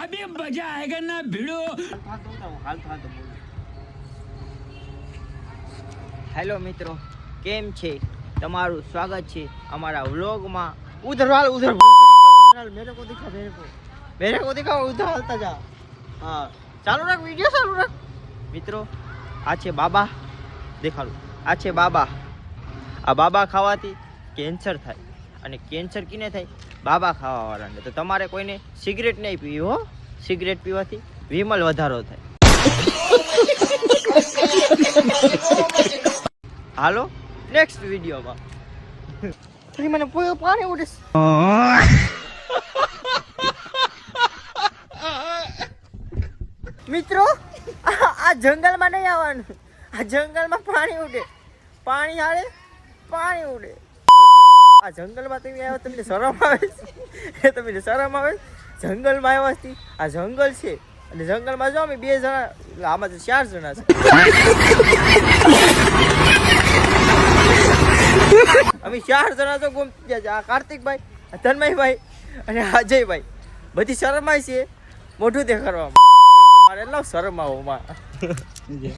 अभी मजा आएगा ना भिड़ो। હેલો મિત્રો, કેમ છે? તમારું સ્વાગત છે અમારા વ્લોગમાં। ઉધર વાલ ઉધર मेरे को दिखा उधर हालता जा। हाँ चालू रख, वीडियो चालू रख। મિત્રો આ છે બાબા, દેખાડું। આ છે બાબા। આ બાબા ખાવાથી કેન્સર થાય, અને કેન્સર કિને થાય? બાબા ખાવાવાળાને। તો તમારે કોઈને સિગરેટ નહીં પીવી હો, સિગરેટ પીવાથી વિમલ વધારો થાય। હાલો નેક્સ્ટ વિડીયોમાં। મને પાણી ઉડે। મિત્રો આ જંગલમાં નહીં આવવાનું, આ જંગલમાં પાણી ઉડે, પાણી હારે પાણી ઉડે। આ જંગલમાં તમે આવ્યો, તમને શરમ આવે છે? તમને શરમ આવે? જંગલમાં આવ્યા, આ જંગલ છે, અને જંગલમાં જો અમે 2 જણા, આમાં તો 4 જણા છે। અમે 4 જણા તો ગુમ ગયા છે। આ કાર્તિકભાઈ, તન્મયભાઈ અને અજયભાઈ, બધી શરમાય છે મોઢું દેખાડવામાં। મારે લો શરમ આવો માં।